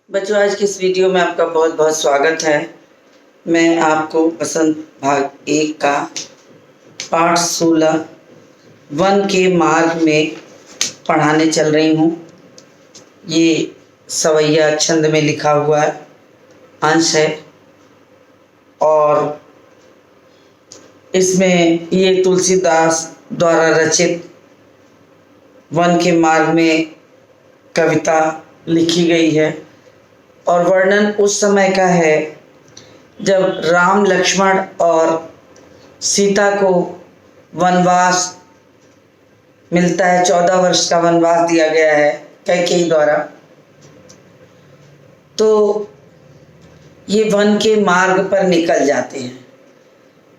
बच्चों, आज की इस वीडियो में आपका बहुत बहुत स्वागत है। मैं आपको बसंत भाग 1 का पाठ 16 वन के मार्ग में पढ़ाने चल रही हूँ। ये सवैया छंद में लिखा हुआ अंश है और इसमें ये तुलसीदास द्वारा रचित वन के मार्ग में कविता लिखी गई है और वर्णन उस समय का है जब राम, लक्ष्मण और सीता को वनवास मिलता है। 14 वर्ष का वनवास दिया गया है कैकेयी द्वारा। तो ये वन के मार्ग पर निकल जाते हैं।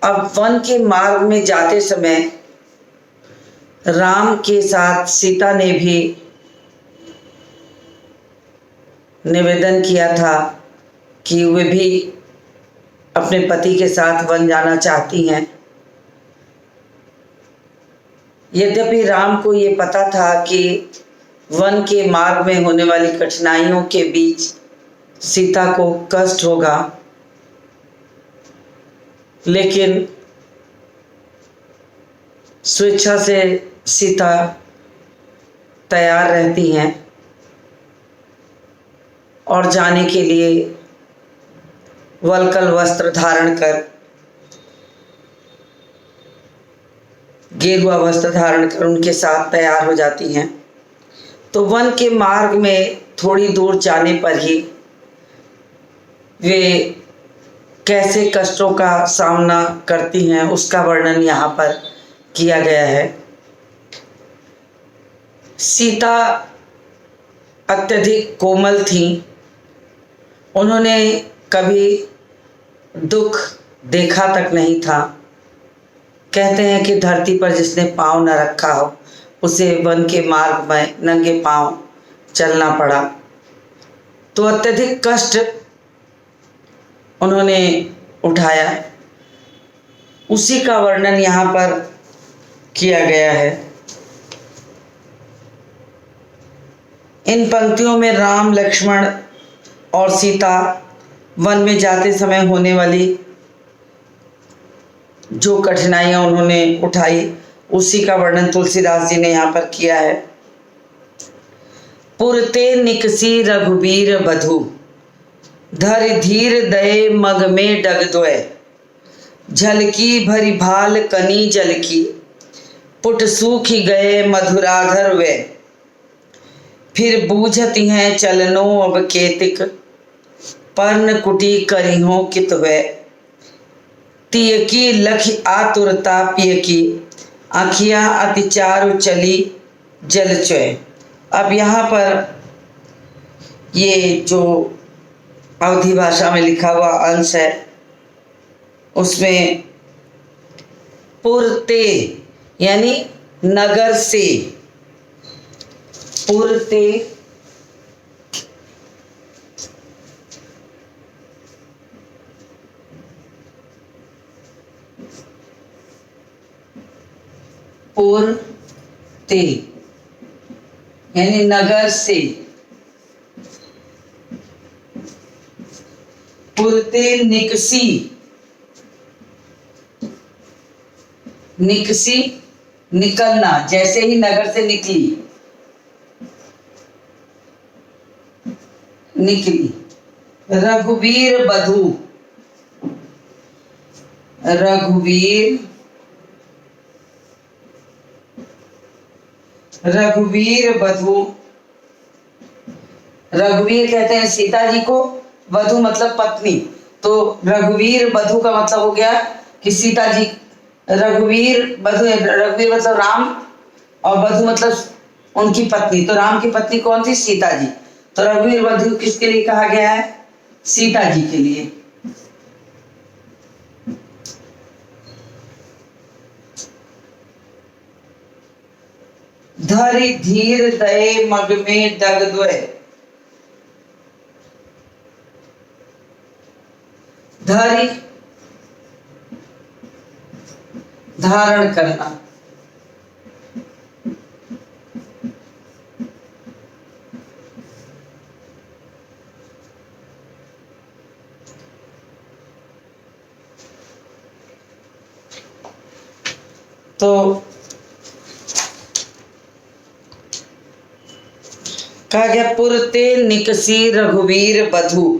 अब वन के मार्ग में जाते समय राम के साथ सीता ने भी निवेदन किया था कि वे भी अपने पति के साथ वन जाना चाहती हैं। यद्यपि राम को ये पता था कि वन के मार्ग में होने वाली कठिनाइयों के बीच सीता को कष्ट होगा, लेकिन स्वेच्छा से सीता तैयार रहती हैं और जाने के लिए वलकल वस्त्र धारण कर, गेरुआ वस्त्र धारण कर उनके साथ तैयार हो जाती हैं। तो वन के मार्ग में थोड़ी दूर जाने पर ही वे कैसे कष्टों का सामना करती हैं उसका वर्णन यहाँ पर किया गया है। सीता अत्यधिक कोमल थी। उन्होंने कभी दुख देखा तक नहीं था। कहते हैं कि धरती पर जिसने पाँव न रखा हो उसे वन के मार्ग में नंगे पाँव चलना पड़ा। तो अत्यधिक कष्ट उन्होंने उठाया, उसी का वर्णन यहाँ पर किया गया है। इन पंक्तियों में राम, लक्ष्मण और सीता वन में जाते समय होने वाली जो कठिनाइयाँ उन्होंने उठाई उसी का वर्णन तुलसीदास जी ने यहाँ पर किया है। पुरते निकसी रघुबीर बधु, धर धीर दये मग में डग दोय, झलकी भरी भाल कनी जल की, पुट सूखी गए मधुराधर वे, फिर बूझती हैं चलनो अब केतिक, पर्ण कुटी करिहों कित वे, तिय की लखि आतुरता पिय की, आँखियाँ अति चारु चली जल चोय। अब यहाँ पर ये जो अवधी भाषा में लिखा हुआ अंश है उसमें पुरते यानी नगर से, पुरते पुरते यानी नगर से, पुरते निकसी, निकसी निकलना, जैसे ही नगर से निकली, निकली। रघुवीर बधू, रघुवीर, रघुवीर बधू, रघुवीर कहते हैं सीता जी को, वधू मतलब पत्नी। तो रघुवीर बधू का मतलब हो गया कि सीता जी। रघुवीर बधू, रघुवीर मतलब राम और बधू मतलब उनकी पत्नी। तो राम की पत्नी कौन थी? सीता जी। तो रघुवीर बधू किसके लिए कहा गया है? सीता जी के लिए। धरि धीर दये मग में डग द्वय, धरि धारण करना, तो कहा गया पुरते निकसी रघुवीर बधू।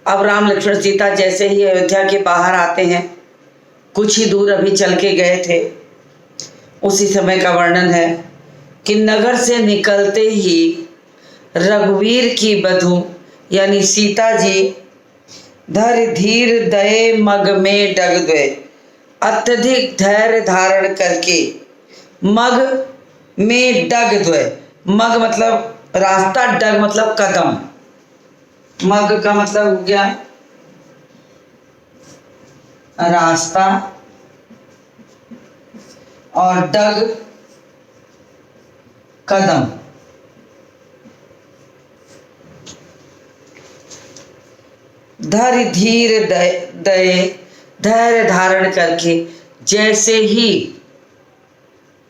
अब राम लक्ष्मण सीता जैसे ही अयोध्या के बाहर आते हैं, कुछ ही दूर अभी चल के गए थे, उसी समय का वर्णन है कि नगर से निकलते ही रघुवीर की बधू यानी सीता जी धर धीर दये मग में डग द्वय, अत्यधिक धैर्य धारण करके मग में डग द्वय, मग मतलब रास्ता, डग मतलब कदम, मग का मतलब हो गया रास्ता और डग कदम। धैर्य धीर दये धैर्य धारण करके जैसे ही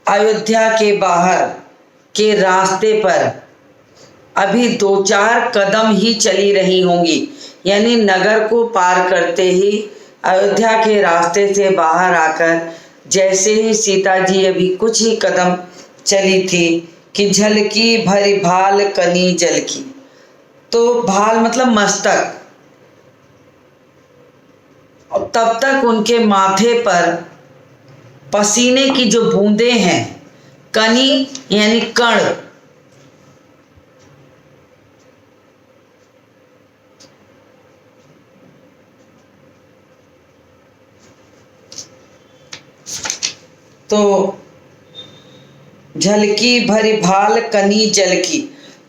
अयोध्या के बाहर के रास्ते पर अभी 2-4 कदम ही चली रही होंगी, यानी नगर को पार करते ही अयोध्या के रास्ते से बाहर आकर जैसे ही सीता जी अभी कुछ ही कदम चली थी कि झलकी भरी भाल कनी जल की। तो भाल मतलब मस्तक, और तब तक उनके माथे पर पसीने की जो बूंदें हैं, कनी यानी कण, तो झलकी भरी भाल कनी जल की,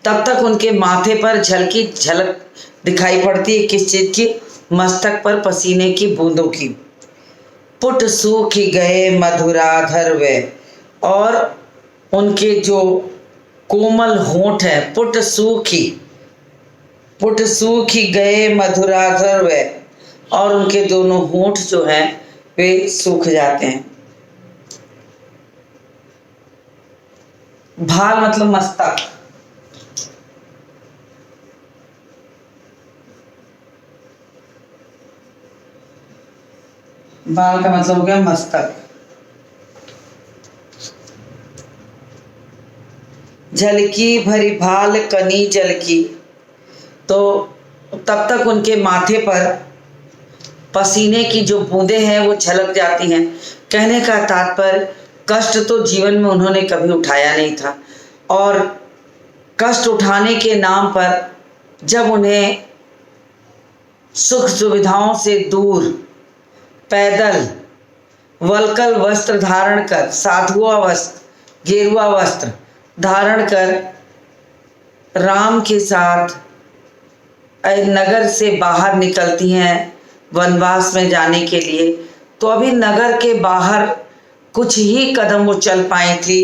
तब तक उनके माथे पर झलकी झलक दिखाई पड़ती है, किस चीज की? मस्तक पर पसीने की बूंदों की। पुट सूख गए मधुराधर वे, और उनके जो कोमल होंठ है, पुट सूखी गए मधुराधर वे, और उनके दोनों होंठ जो हैं वे सूख जाते हैं। भाल मतलब मस्तक, भाल का मतलब हो गया मस्तक। झलकी भरी भाल कनी जल की, तो तब तक उनके माथे पर पसीने की जो बूंदें हैं वो झलक जाती हैं। कहने का तात्पर्य, कष्ट तो जीवन में उन्होंने कभी उठाया नहीं था, और कष्ट उठाने के नाम पर जब उन्हें सुख सुविधाओं से दूर पैदल वल्कल वस्त्र धारण कर, साधुआ वस्त्र, गेरुआ वस्त्र धारण कर राम के साथ नगर से बाहर निकलती हैं वनवास में जाने के लिए, तो अभी नगर के बाहर कुछ ही कदम वो चल पाई थी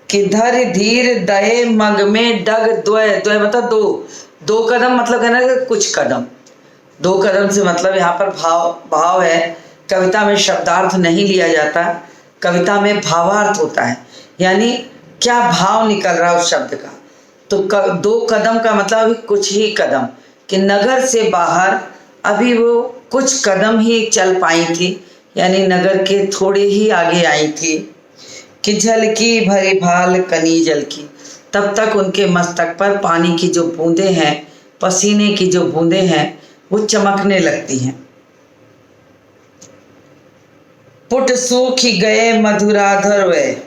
कि धर धीर दये मग में डग द्वय, द्वय मतलब दो कदम, मतलब है ना कुछ कदम। 2 कदम से मतलब यहाँ पर भाव है। कविता में शब्दार्थ नहीं लिया जाता, कविता में भावार्थ होता है, यानी क्या भाव निकल रहा है उस शब्द का। तो 2 कदम का मतलब अभी कुछ ही कदम, कि नगर से बाहर अभी वो कुछ कदम ही चल पाई थी, यानी नगर के थोड़े ही आगे आई थी कि झलकी भरी भाल कनी जल की, तब तक उनके मस्तक पर पानी की जो बूंदें हैं, पसीने की जो बूंदें हैं वो चमकने लगती हैं। पुट सूखी गए मधुराधर वे,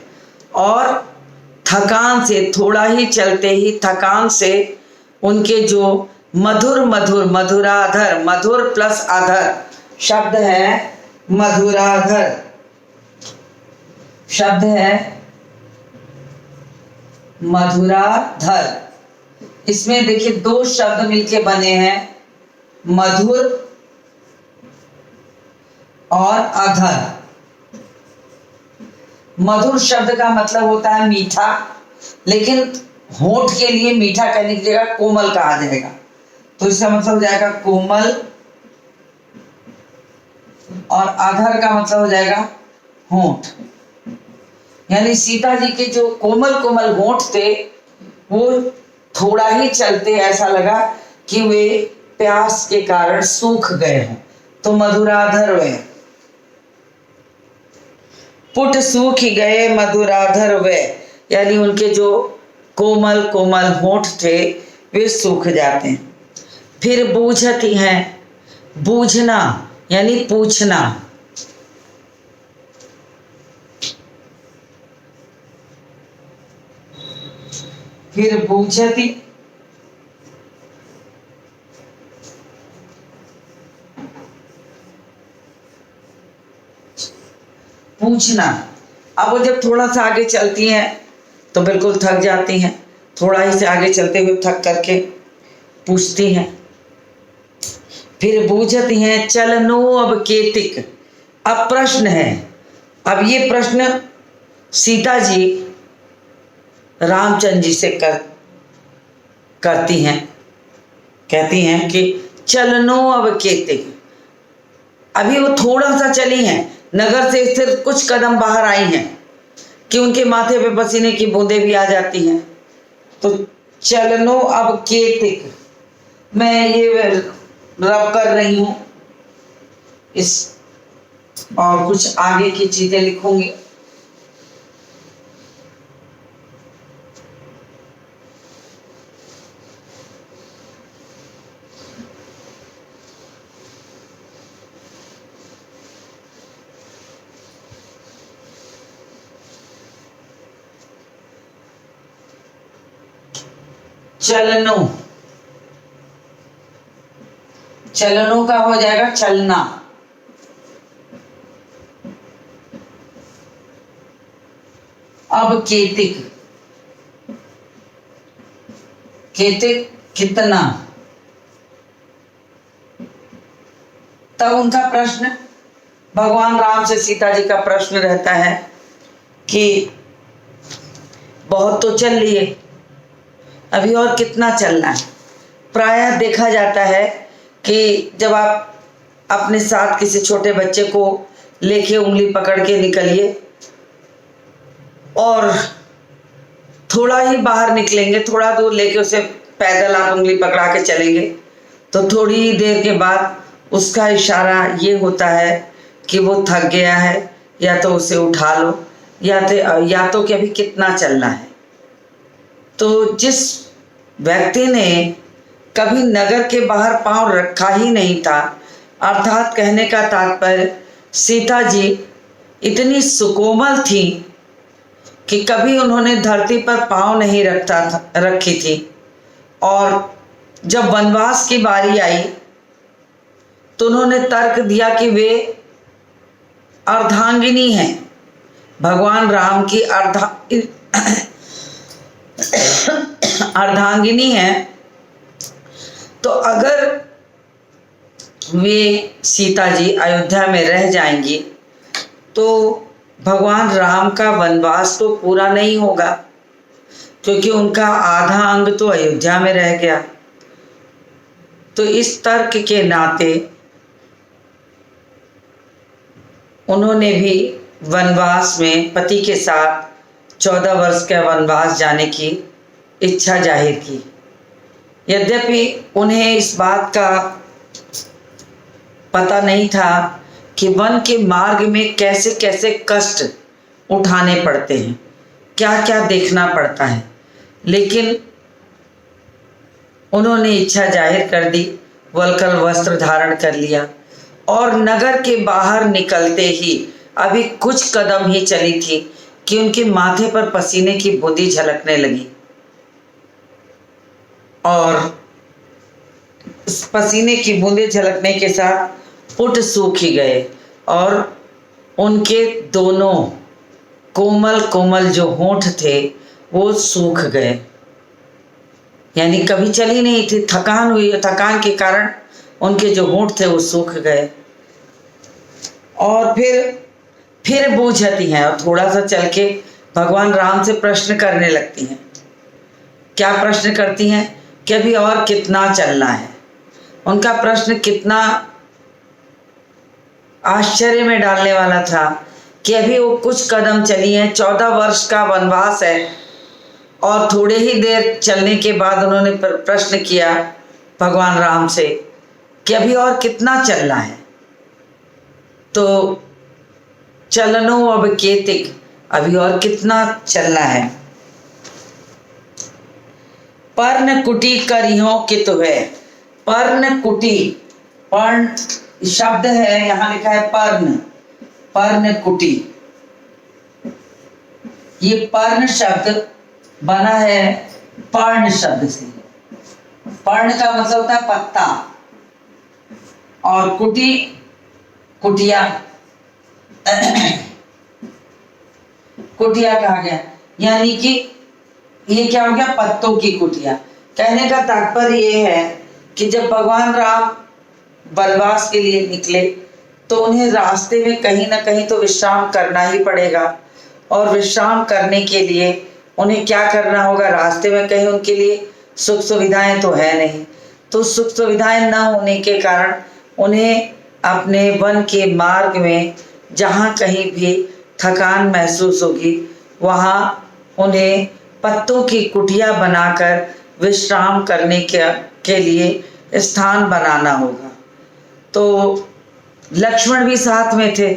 और थकान से, थोड़ा ही चलते ही थकान से उनके जो मधुराधर, मधुर प्लस आधर शब्द है, मधुराधर शब्द है मधुराधर। इसमें देखिए 2 शब्द मिलके बने हैं, मधुर और अधर। मधुर शब्द का मतलब होता है मीठा, लेकिन होंठ के लिए मीठा कहने की जगह कोमल कहा जाएगा, तो इसका मतलब हो जाएगा कोमल, और अधर का मतलब हो जाएगा होंठ। यानी सीता जी के जो कोमल कोमल होंठ थे वो थोड़ा ही चलते ऐसा लगा कि वे प्यास के कारण सूख गए हों, तो मधुराधर वे। पुट सूख गए मधुराधर वे, यानी उनके जो कोमल कोमल होंठ थे वे सूख जाते हैं। फिर बूझती हैं, बूझना यानी पूछना। फिर बूझती पूछना। अब वो जब थोड़ा सा आगे चलती हैं तो बिल्कुल थक जाती हैं, थोड़ा ही से आगे चलते हुए थक करके पूछती हैं। फिर बूझती हैं चलनो अब केतिक। अब प्रश्न है, अब ये प्रश्न सीता जी रामचंद्र जी से करती हैं, कहती हैं कि चलनो अब केतिक। अभी वो थोड़ा सा चली हैं, नगर से सिर्फ कुछ कदम बाहर आई हैं कि उनके माथे पे पसीने की बूंदें भी आ जाती हैं। तो चलनो अब केतिक, मैं ये रब कर रही हूं इस, और कुछ आगे की चीजें लिखूंगी। चलनो, चलनो का हो जाएगा चलना। अब केतिक, केतिक कितना। तब उनका प्रश्न, भगवान राम से सीता जी का प्रश्न रहता है कि बहुत तो चल लिए, अभी और कितना चलना है। प्रायः देखा जाता है कि जब आप अपने साथ किसी छोटे बच्चे को लेके उंगली पकड़ के निकलिए और थोड़ा ही बाहर निकलेंगे, थोड़ा दूर लेके उसे पैदल आप उंगली पकड़ा के चलेंगे तो थोड़ी ही देर के बाद उसका इशारा ये होता है कि वो थक गया है, या तो उसे उठा लो, या तो कि अभी कितना चलना है। तो जिस व्यक्ति ने कभी नगर के बाहर पांव रखा ही नहीं था, अर्थात कहने का तात्पर्य सीता जी इतनी सुकोमल थी कि कभी उन्होंने धरती पर पांव नहीं रखी थी, और जब वनवास की बारी आई तो उन्होंने तर्क दिया कि वे अर्धांगिनी हैं, भगवान राम की अर्धांगिनी हैं। तो अगर वे सीता जी अयोध्या में रह जाएंगी तो भगवान राम का वनवास तो पूरा नहीं होगा, क्योंकि उनका आधा अंग तो अयोध्या में रह गया। तो इस तर्क के नाते उन्होंने भी वनवास में पति के साथ 14 वर्ष का वनवास जाने की इच्छा जाहिर की। यद्यपि उन्हें इस बात का पता नहीं था कि वन के मार्ग में कैसे कैसे कष्ट उठाने पड़ते हैं, क्या क्या देखना पड़ता है, लेकिन उन्होंने इच्छा जाहिर कर दी, वल्कल वस्त्र धारण कर लिया और नगर के बाहर निकलते ही अभी कुछ कदम ही चली थी कि उनके माथे पर पसीने की बूंदी झलकने लगी और पसीने की बूंदें झलकने के साथ पुट सूख ही गए और उनके दोनों कोमल कोमल जो होंठ थे वो सूख गए। यानी कभी चली नहीं थी, थकान हुई, थकान के कारण उनके जो होंठ थे वो सूख गए। और फिर बूझती हैं और थोड़ा सा चल के भगवान राम से प्रश्न करने लगती हैं। क्या प्रश्न करती हैं कि अभी और कितना चलना है। उनका प्रश्न कितना आश्चर्य में डालने वाला था कि अभी वो कुछ कदम चली हैं, 14 वर्ष का वनवास है और थोड़े ही देर चलने के बाद उन्होंने प्रश्न किया भगवान राम से कि अभी और कितना चलना है। तो चलनो अब केतिक, अभी और कितना चलना है। पर्ण कुटी करियो कित है। पर्ण कुटी, पर्ण शब्द है, यहां लिखा है पर्ण, पर्ण कुटी। ये पर्ण शब्द बना है पर्ण शब्द से। पर्ण का मतलब होता है पत्ता, और कुटी कुटिया, कुटिया कहा गया, यानी कि ये क्या हो गया, पत्तों की कुटिया। कहने का तात्पर्य ये है कि जब भगवान राम वनवास के लिए निकले तो उन्हें रास्ते में कहीं ना कहीं तो विश्राम करना ही पड़ेगा, और विश्राम करने के लिए उन्हें क्या करना होगा, रास्ते में कहीं उनके लिए सुख सुविधाएं तो है नहीं, तो सुख सुविधाएं न होने के कारण उन्हें अपने वन के मार्ग में जहाँ कहीं भी थकान महसूस होगी वहाँ उन्हें पत्तों की कुटिया बनाकर विश्राम करने के लिए स्थान बनाना होगा। तो लक्ष्मण भी साथ में थे,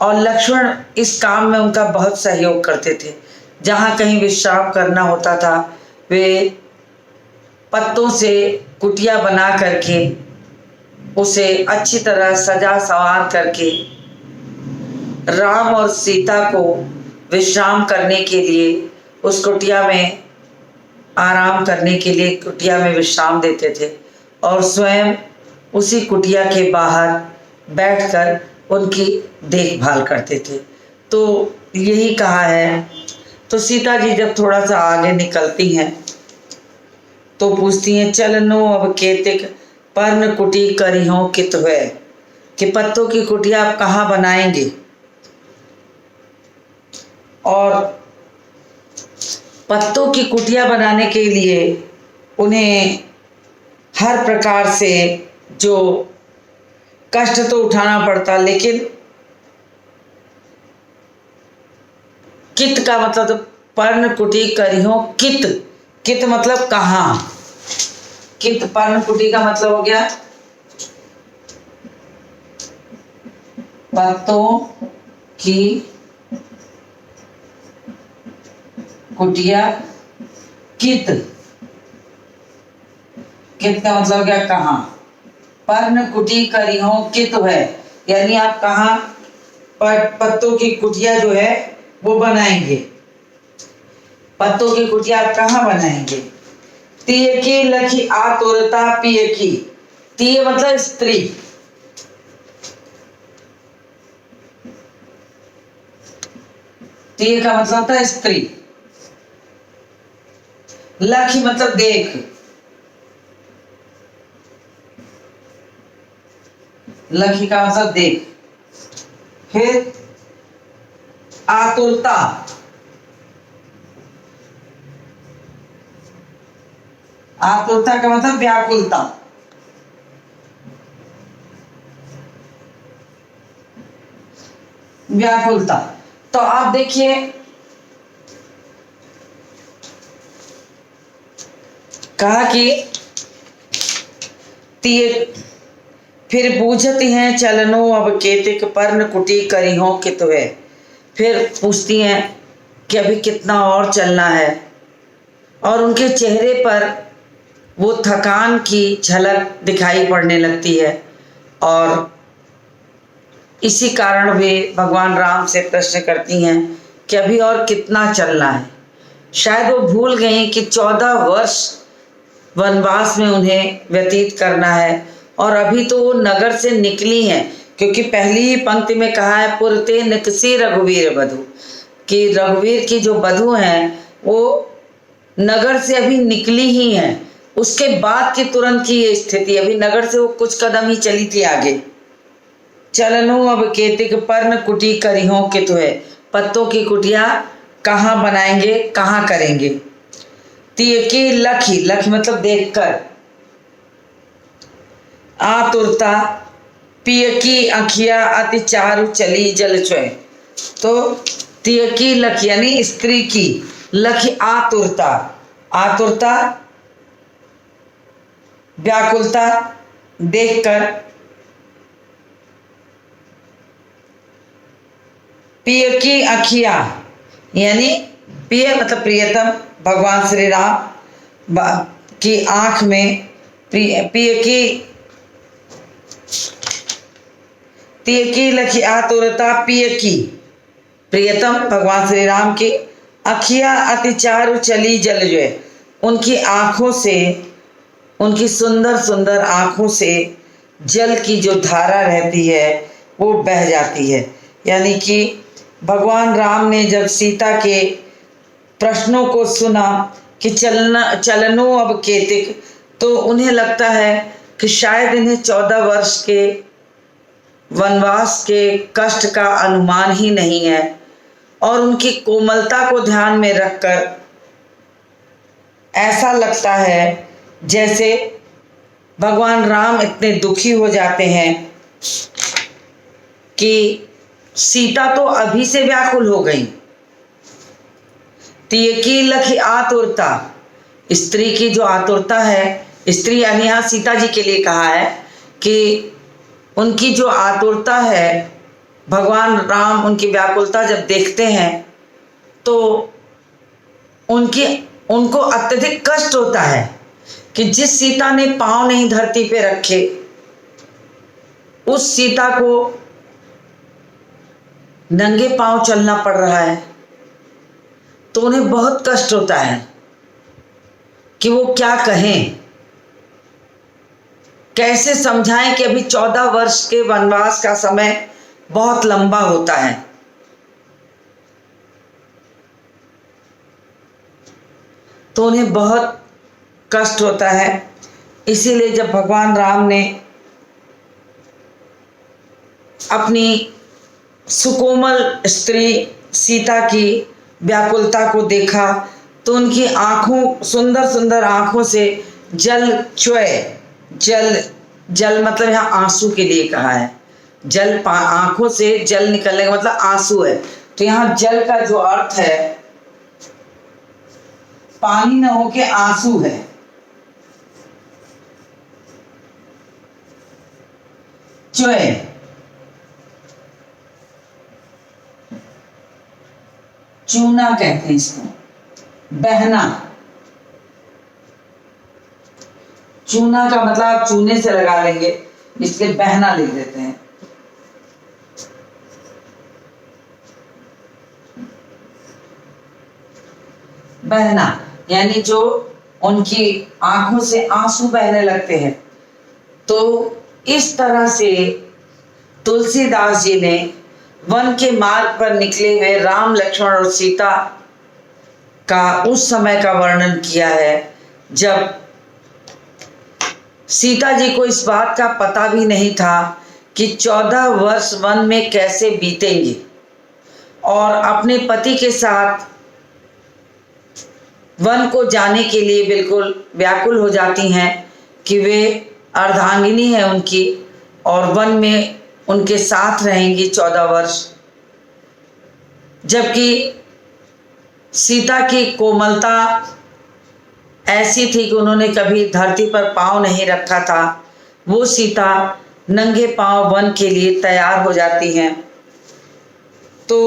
और लक्ष्मण इस काम में उनका बहुत सहयोग करते थे। जहाँ कहीं विश्राम करना होता था वे पत्तों से कुटिया बना करके उसे अच्छी तरह सजा संवार करके राम और सीता को विश्राम करने के लिए उस कुटिया में आराम करने के लिए कुटिया में विश्राम देते थे, और स्वयं उसी कुटिया के बाहर बैठकर उनकी देखभाल करते थे। तो यही कहा है। तो सीता जी जब थोड़ा सा आगे निकलती हैं तो पूछती हैं, चलनो अब केतिक पर्ण कुटी करिहो कित है, कि पत्तों की कुटिया आप कहाँ बनाएंगे। और पत्तों की कुटिया बनाने के लिए उन्हें हर प्रकार से जो कष्ट तो उठाना पड़ता, लेकिन कित का मतलब तो पर्ण कुटी करियो कित, कित मतलब कहाँ, कित पर्ण कुटी का मतलब हो गया पत्तों की कुटिया, कित, कित का मतलब क्या, कहाँ। पर्ण कुटी करिहो कित है, यानी आप कहाँ पत्तों की कुटिया जो है वो बनाएंगे, पत्तों की कुटिया आप कहाँ बनाएंगे। तीय की लखी आतुरता पिय की, तीय मतलब स्त्री, तीय का मतलब होता है स्त्री, लखी मतलब देख, लखी का मतलब देख। फिर आतुरता, आतुरता का मतलब व्याकुलता, व्याकुलता। तो आप देखिए कहा कि फिर बूझती हैं चलनो अब केतिक पर्ण कुटी करिहो कित है। फिर पूछती हैं कि अभी कितना और चलना है, और उनके चेहरे पर वो थकान की झलक दिखाई पड़ने लगती है, और इसी कारण वे भगवान राम से प्रश्न करती हैं कि अभी और कितना चलना है। शायद वो भूल गई कि 14 वर्ष वनवास में उन्हें व्यतीत करना है, और अभी तो वो नगर से निकली हैं, क्योंकि पहली ही पंक्ति में कहा है पुरते निकसी रघुवीर बधू, कि रघुवीर की जो बधू हैं वो नगर से अभी निकली ही हैं। उसके बाद की तुरंत की ये स्थिति, अभी नगर से वो कुछ कदम ही चली थी आगे। चलनु अब केतिक पर्ण कुटी करिहो कित है, पत्तों की कुटिया कहाँ बनाएंगे, कहाँ करेंगे। तीय की लखी, लखी मतलब देखकर, आतुरता, पिय की अखिया अति चारु चली जल चोय। तो तीय की लखी यानी स्त्री की, लखी आतुरता, आतुरता व्याकुलता देखकर, पिय की अखिया, यानी पिय मतलब प्रियतम भगवान श्री राम की आँख में पिय की लखी आतुरता, पिय की प्रियतम भगवान श्री राम की अखिया अति चारु चली जल जो है, उनकी आँखों से, उनकी सुंदर सुंदर आँखों से जल की जो धारा रहती है वो बह जाती है। यानी कि भगवान राम ने जब सीता के प्रश्नों को सुना कि चलनो अब केतिक, तो उन्हें लगता है कि शायद इन्हें 14 वर्ष के वनवास के कष्ट का अनुमान ही नहीं है, और उनकी कोमलता को ध्यान में रखकर ऐसा लगता है जैसे भगवान राम इतने दुखी हो जाते हैं कि सीता तो अभी से व्याकुल हो गई। तिय की लखी आतुरता, स्त्री की जो आतुरता है, स्त्री यानी यहाँ सीता जी के लिए कहा है कि उनकी जो आतुरता है, भगवान राम उनकी व्याकुलता जब देखते हैं तो उनको अत्यधिक कष्ट होता है कि जिस सीता ने पांव नहीं धरती पे रखे, उस सीता को नंगे पांव चलना पड़ रहा है, तो उन्हें बहुत कष्ट होता है कि वो क्या कहें, कैसे समझाएं कि अभी 14 वर्ष के वनवास का समय बहुत लंबा होता है। तो उन्हें बहुत कष्ट होता है। इसीलिए जब भगवान राम ने अपनी सुकोमल स्त्री सीता की व्याकुलता को देखा तो उनकी आँखों, सुंदर सुंदर आँखों से जल चुए, जल मतलब यहाँ आंसू के लिए कहा है, जल आँखों से जल निकलने का मतलब आंसू है। तो यहाँ जल का जो अर्थ है पानी न हो के आंसू है। चुए, चूना कहते हैं इसको, बहना। चूना का मतलब आप चूने से लगा लेंगे, इसलिए बहना लिख देते हैं। बहना यानी जो उनकी आंखों से आंसू बहने लगते हैं। तो इस तरह से तुलसीदास जी ने वन के मार्ग पर निकले हुए राम, लक्ष्मण और सीता का उस समय का वर्णन किया है जब सीता जी को इस बात का पता भी नहीं था कि 14 वर्ष वन में कैसे बीतेंगे, और अपने पति के साथ वन को जाने के लिए बिल्कुल व्याकुल हो जाती हैं कि वे अर्धांगिनी है उनकी, और वन में उनके साथ रहेंगी 14 वर्ष। जबकि सीता की कोमलता ऐसी थी कि उन्होंने कभी धरती पर पांव नहीं रखा था। वो सीता नंगे पांव वन के लिए तैयार हो जाती हैं। तो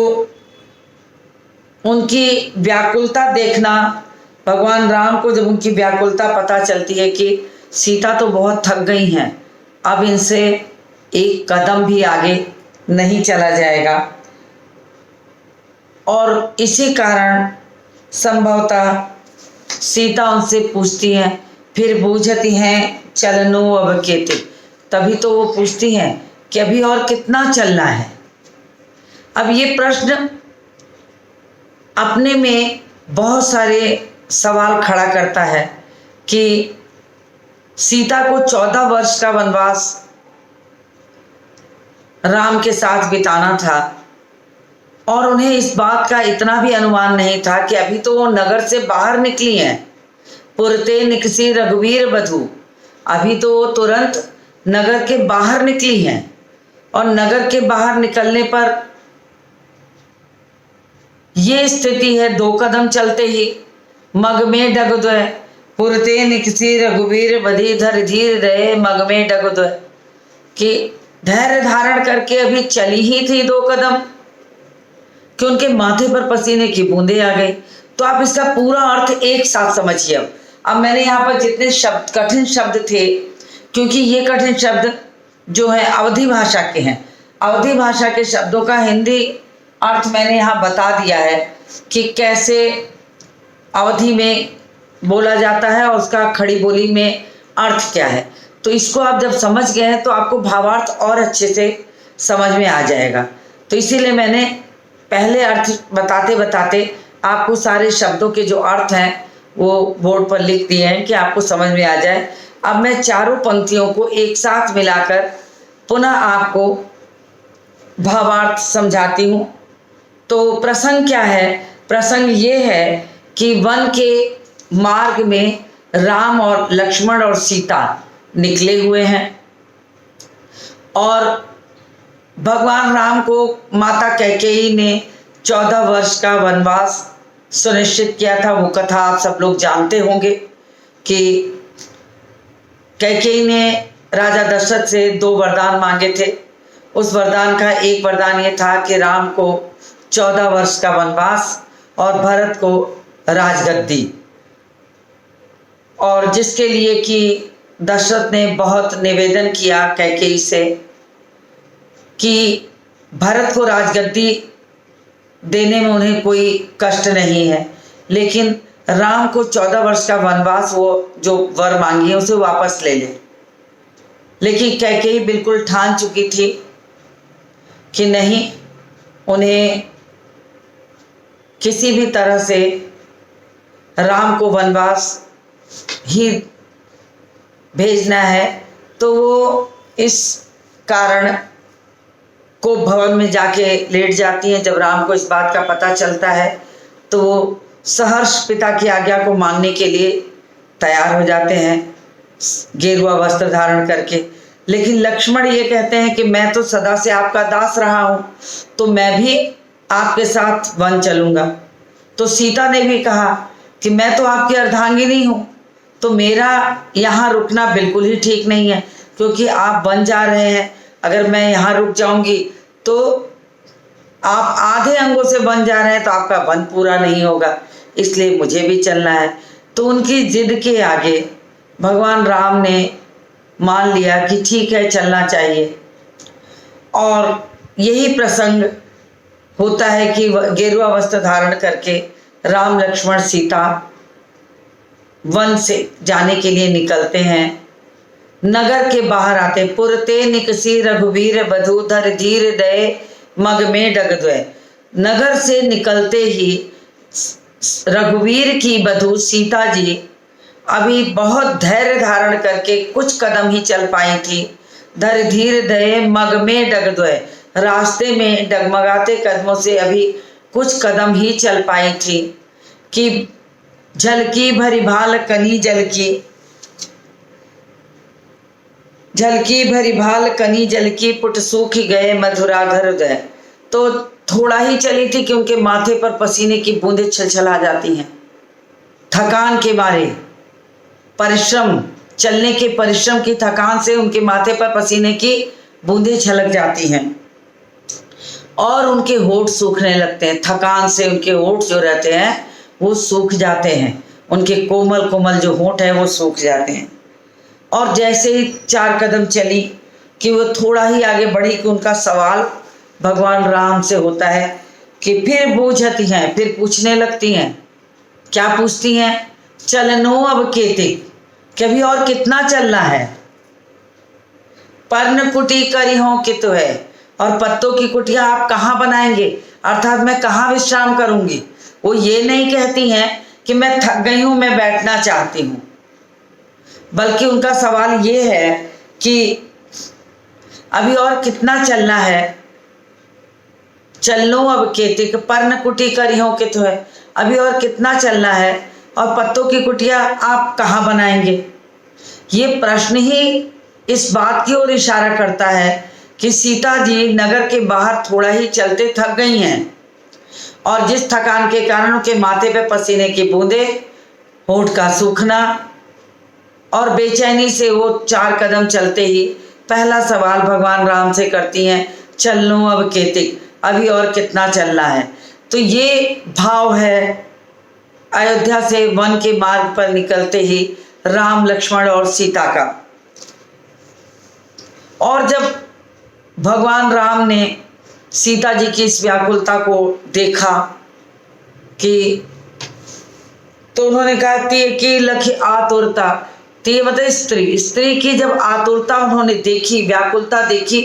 उनकी व्याकुलता देखना, भगवान राम को जब उनकी व्याकुलता पता चलती है कि सीता तो बहुत थक गई हैं, अब इनसे एक कदम भी आगे नहीं चला जाएगा, और इसी कारण संभवतः सीता उनसे पूछती हैं, फिर बूझती हैं चलनो अब केते, तभी तो वो पूछती हैं कि अभी और कितना चलना है। अब ये प्रश्न अपने में बहुत सारे सवाल खड़ा करता है कि सीता को 14 वर्ष का वनवास राम के साथ बिताना था, और उन्हें इस बात का इतना भी अनुमान नहीं था कि अभी तो वो नगर से बाहर निकली हैं। पुरते निकसी रघुवीर बधू, अभी तो वो तुरंत नगर के बाहर निकली हैं, और नगर के बाहर निकलने पर ये स्थिति है 2 कदम चलते ही मग में डगद्वय, पुरते निकसी रघुवीर बधी धर धीर रहे मग में डगद्वय, कि धैर्य धारण करके अभी चली ही थी 2 कदम, कि उनके माथे पर पसीने की बूंदें आ गई। तो आप इसका पूरा अर्थ एक साथ समझिए। अब मैंने यहाँ पर जितने शब्द, कठिन शब्द थे, क्योंकि ये कठिन शब्द जो है अवधी भाषा के हैं, अवधी भाषा के शब्दों का हिंदी अर्थ मैंने यहाँ बता दिया है कि कैसे अवधी में बोला जाता है और उसका खड़ी बोली में अर्थ क्या है। तो इसको आप जब समझ गए हैं तो आपको भावार्थ और अच्छे से समझ में आ जाएगा। तो इसीलिए मैंने पहले अर्थ बताते बताते आपको सारे शब्दों के जो अर्थ हैं वो बोर्ड पर लिख दिए हैं कि आपको समझ में आ जाए। अब मैं चारों पंक्तियों को एक साथ मिलाकर पुनः आपको भावार्थ समझाती हूँ। तो प्रसंग क्या है? प्रसंग ये है कि वन के मार्ग में राम और लक्ष्मण और सीता निकले हुए हैं और भगवान राम को माता कैकेयी ने 14 वर्ष का वनवास सुनिश्चित किया था। वो कथा आप सब लोग जानते होंगे कि कैकेयी ने राजा दशरथ से 2 वरदान मांगे थे। उस वरदान का एक वरदान ये था कि राम को 14 वर्ष का वनवास और भरत को राजगद्दी, और जिसके लिए कि दशरथ ने बहुत निवेदन किया कैकेयी से कि भरत को राजगद्दी देने में उन्हें कोई कष्ट नहीं है, लेकिन राम को 14 वर्ष का वनवास, वो जो वर मांगी है उसे वापस ले ले। लेकिन कैकेयी बिल्कुल ठान चुकी थी कि नहीं, उन्हें किसी भी तरह से राम को वनवास ही भेजना है। तो वो इस कारण को भवन में जाके लेट जाती हैं। जब राम को इस बात का पता चलता है तो वो सहर्ष पिता की आज्ञा को मानने के लिए तैयार हो जाते हैं गेरुआ वस्त्र धारण करके। लेकिन लक्ष्मण ये कहते हैं कि मैं तो सदा से आपका दास रहा हूँ, तो मैं भी आपके साथ वन चलूँगा। तो सीता ने भी कहा कि मैं तो आपकी अर्धांगिनी हूँ, तो मेरा यहाँ रुकना बिल्कुल ही ठीक नहीं है, क्योंकि आप वन जा रहे हैं। अगर मैं यहाँ रुक जाऊंगी तो आप आधे अंगों से वन जा रहे हैं, तो आपका वन पूरा नहीं होगा, इसलिए मुझे भी चलना है। तो उनकी जिद के आगे भगवान राम ने मान लिया कि ठीक है, चलना चाहिए। और यही प्रसंग होता है कि गेरुआ वस्त्र धारण करके राम लक्ष्मण सीता वन से जाने के लिए निकलते हैं। नगर के बाहर आते, पुरते निकसी रघुवीर बधू धर धीर दये मग में डगद्वय। नगर से निकलते ही रघुवीर की बधू सीता जी अभी बहुत धैर्य धारण करके कुछ कदम ही चल पाई थी। धर धीर दये मग में डगद्वय, रास्ते में डगमगाते कदमों से अभी कुछ कदम ही चल पाई थी कि झलकी भरी भाल कनी झलकी भरी भाल कनी जलकी पुट सूख गए मधुराधर उदय। तो थोड़ा ही चली थी कि उनके माथे पर पसीने की बूंदें छलछला जाती हैं। थकान के मारे, परिश्रम, चलने के परिश्रम की थकान से उनके माथे पर पसीने की बूंदें छलक जाती हैं और उनके होठ सूखने लगते हैं। थकान से उनके होठ जो रहते हैं वो सूख जाते हैं, उनके कोमल कोमल जो होठ है वो सूख जाते हैं। और जैसे ही 4 कदम चली कि वो थोड़ा ही आगे बढ़ी कि उनका सवाल भगवान राम से होता है कि फिर बूझती हैं, फिर पूछने लगती हैं। क्या पूछती हैं? चलनो अब केते, कभी और कितना चलना है? पर्ण कुटी करी हो कि तो है, और पत्तों की कुटिया आप कहाँ बनाएंगे, अर्थात मैं कहाँ विश्राम करूंगी। वो ये नहीं कहती हैं कि मैं थक गई हूँ, मैं बैठना चाहती हूँ, बल्कि उनका सवाल ये है कि अभी और कितना चलना है। चलनो अब केतिक पर्ण कुटी करी हो कि तो है, अभी और कितना चलना है, और पत्तों की कुटिया आप कहाँ बनाएंगे। ये प्रश्न ही इस बात की ओर इशारा करता है कि सीता जी नगर के बाहर थोड़ा ही चलते थक गई हैं, और जिस थकान के कारण उनके माथे पे पसीने की बूंदें, होठ का सूखना और बेचैनी से वो 4 कदम चलते ही पहला सवाल भगवान राम से करती हैं, चलनो अब केतिक, अभी और कितना चलना है। तो ये भाव है अयोध्या से वन के मार्ग पर निकलते ही राम, लक्ष्मण और सीता का। और जब भगवान राम ने सीता जी की इस व्याकुलता को देखा कि, तो उन्होंने कहा कि लखी आतुरता, ये मतलब स्त्री की जब आतुरता उन्होंने देखी, व्याकुलता देखी,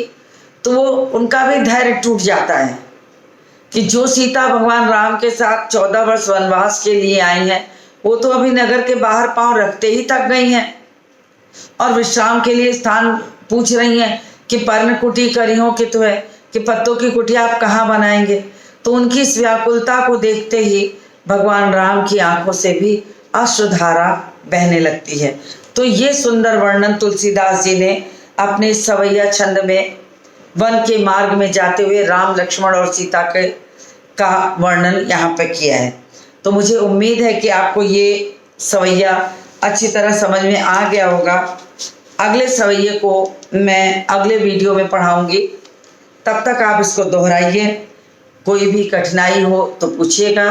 तो वो उनका भी धैर्य टूट जाता है कि जो सीता भगवान राम के साथ 14 वर्ष वनवास के लिए आई हैं, वो तो अभी नगर के बाहर पांव रखते ही थक गई हैं और विश्राम के लिए स्थान पूछ रही हैं कि पर्ण कुटी करी हो कि तो है कि पत्तों की कुटिया आप कहाँ बनाएंगे। तो उनकी इस व्याकुलता को देखते ही भगवान राम की आंखों से भी अश्रुधारा बहने लगती है। तो ये सुंदर वर्णन तुलसीदास जी ने अपने सवैया छंद में वन के मार्ग में जाते हुए राम, लक्ष्मण और सीता का वर्णन यहाँ पर किया है। तो मुझे उम्मीद है कि आपको ये सवैया अच्छी तरह समझ में आ गया होगा। अगले सवैये को मैं अगले वीडियो में पढ़ाऊंगी, तब तक आप इसको दोहराइए। कोई भी कठिनाई हो तो पूछिएगा।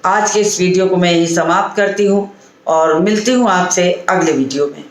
आज के इस वीडियो को मैं यही समाप्त करती हूँ और मिलती हूँ आपसे अगले वीडियो में।